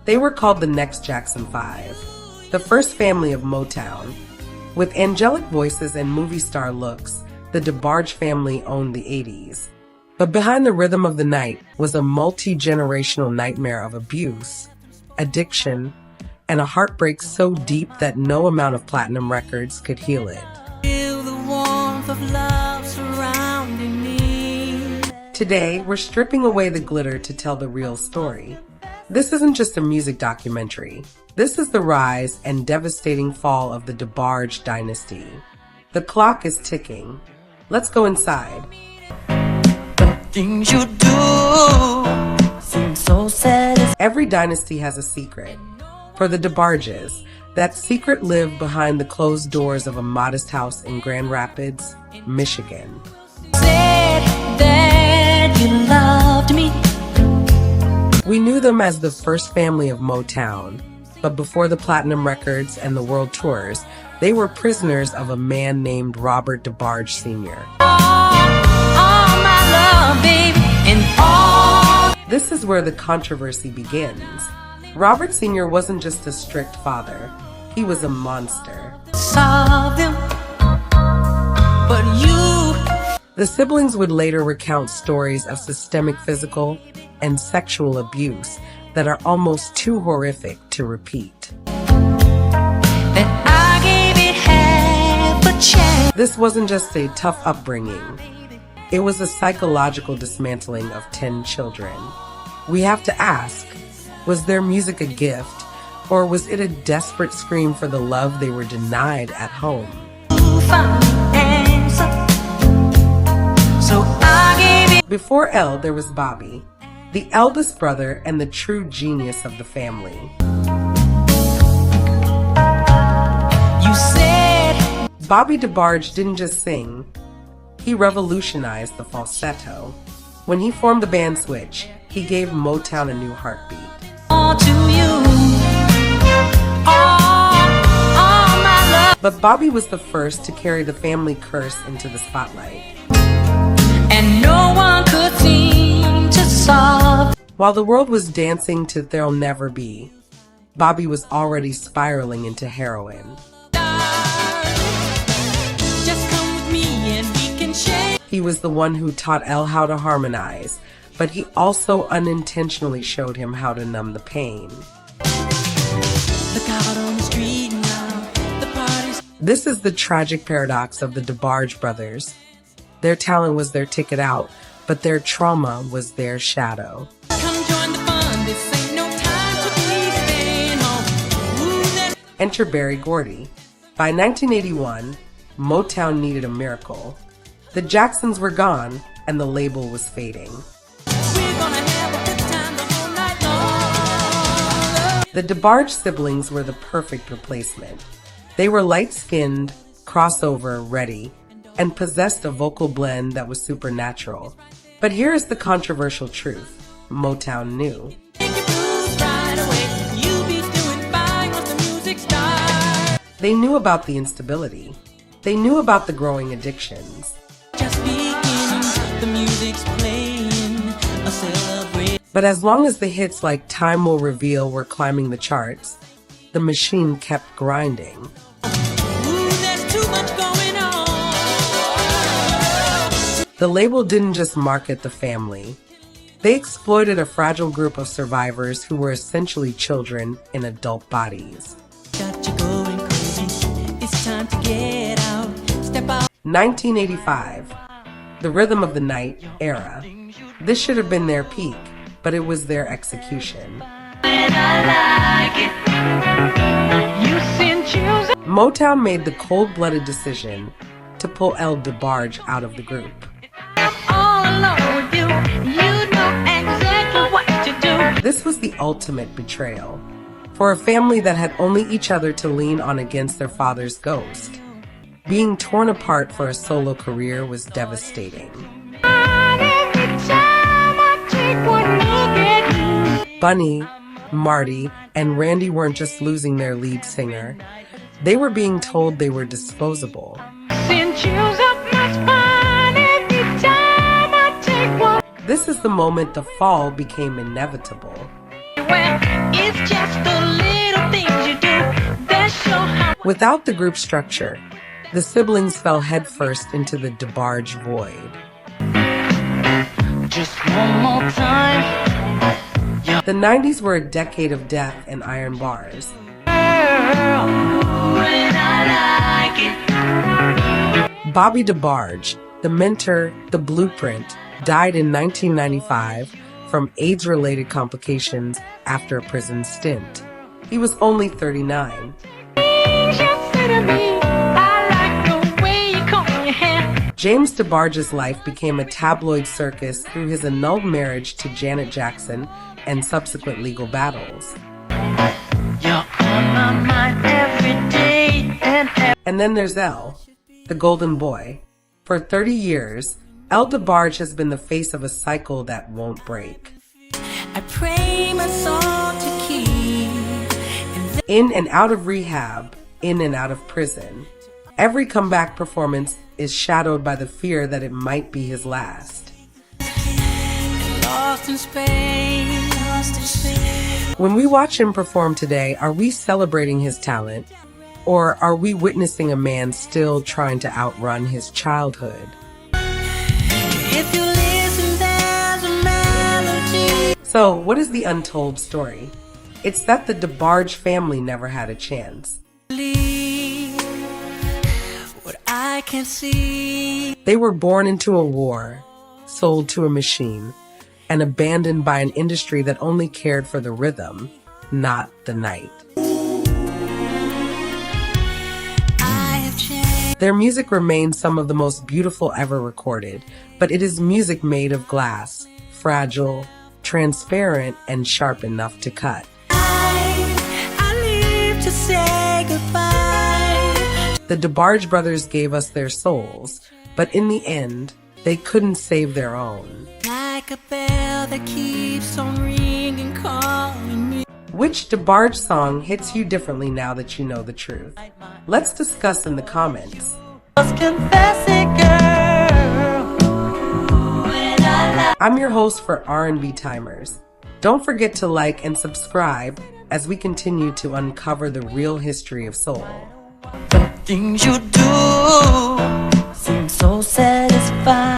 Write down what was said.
They were called the Next Jackson 5, the first family of Motown. With angelic voices and movie star looks, the DeBarge family owned the 80s. But behind the rhythm of the night was a multi-generational nightmare of abuse, addiction, and a heartbreak so deep that no amount of platinum records could heal it. Feel the warmth of love surrounding me. Today, we're stripping away the glitter to tell the real story. This isn't just a music documentary. This is the rise and devastating fall of the DeBarge dynasty. The clock is ticking. Let's go inside. The things you do seem so sad. Every dynasty has a secret. For the DeBarges, that secret lived behind the closed doors of a modest house in Grand Rapids, Michigan. Said that you loved me. We knew them as the first family of Motown, but before the platinum records and the world tours, they were prisoners of a man named Robert DeBarge Sr. All my love, baby, and all. This is where the controversy begins. Robert Sr. wasn't just a strict father, he was a monster. Saw them, but you. The siblings would later recount stories of systemic physical and sexual abuse that are almost too horrific to repeat. That I gave it half a chance. This wasn't just a tough upbringing. It was a psychological dismantling of 10 children. We have to ask, was their music a gift, or was it a desperate scream for the love they were denied at home? So I gave it. Before Elle, there was Bobby, the eldest brother and the true genius of the family. You said Bobby DeBarge didn't just sing, he revolutionized the falsetto. When he formed the band Switch, he gave Motown a new heartbeat. all to you. All my love. But Bobby was the first to carry the family curse into the spotlight. And no one could seem to solve. While the world was dancing to There'll Never Be, Bobby was already spiraling into heroin. Just come with me and we can shake. He was the one who taught Elle how to harmonize, but he also unintentionally showed him how to numb the pain. Look out on the street now. The party's. This is the tragic paradox of the DeBarge brothers. Their talent was their ticket out, but their trauma was their shadow. Come join the fun. This ain't no time to be staying home. Ooh, that. Enter Berry Gordy. By 1981, Motown needed a miracle. The Jacksons were gone, and the label was fading. We're gonna have a good time the whole night long. The DeBarge siblings were the perfect replacement. They were light-skinned, crossover ready, and possessed a vocal blend that was supernatural. But here is the controversial truth. Motown knew. Make your blues right away. You be doing fine once the music starts. They knew about the instability. They knew about the growing addictions. Just beginning, the music's playing, a celebration. But as long as the hits like Time Will Reveal were climbing the charts, the machine kept grinding. Ooh, there's too much going on. The label didn't just market the family. They exploited a fragile group of survivors who were essentially children in adult bodies. Got you going crazy. It's time to get out. Step out. 1985, the rhythm of the night era. This should have been their peak, but it was their execution. Motown made the cold-blooded decision to pull Elle DeBarge out of the group. All alone with you. You know exactly what to do. This was the ultimate betrayal. For a family that had only each other to lean on against their father's ghost, being torn apart for a solo career was devastating. Bunny, Marty, and Randy weren't just losing their lead singer. They were being told they were disposable. This is the moment the fall became inevitable. It's just the little things you do that show how. Without the group structure, the siblings fell headfirst into the DeBarge void. Just one more time. The 90s were a decade of death and iron bars. When I like it. Bobby DeBarge, the mentor, the blueprint, died in 1995 from AIDS-related complications after a prison stint. He was only 39. James DeBarge's life became a tabloid circus through his annulled marriage to Janet Jackson and subsequent legal battles. You're on my mind every day and And then there's El, the golden boy. For 30 years, El DeBarge has been the face of a cycle that won't break. I pray my soul to keep. In and out of rehab, in and out of prison, every comeback performance is shadowed by the fear that it might be his last. Lost in space, lost in space. When we watch him perform today, are we celebrating his talent? Or are we witnessing a man still trying to outrun his childhood? If you listen, there's a melody. So, what is the untold story? It's that the DeBarge family never had a chance. What I can see. They were born into a war, sold to a machine, and abandoned by an industry that only cared for the rhythm, not the night. I have changed. Their music remains some of the most beautiful ever recorded, but it is music made of glass, fragile, transparent, and sharp enough to cut. I live to say goodbye. The DeBarge brothers gave us their souls, but in the end, they couldn't save their own. Like a bell that keeps on ringing, calling me. Which DeBarge song hits you differently now that you know the truth? Let's discuss in the comments. Just confess it, girl. When I I'm your host for R&B Timers. Don't forget to like and subscribe as we continue to uncover the real history of soul. things you do seem so satisfying.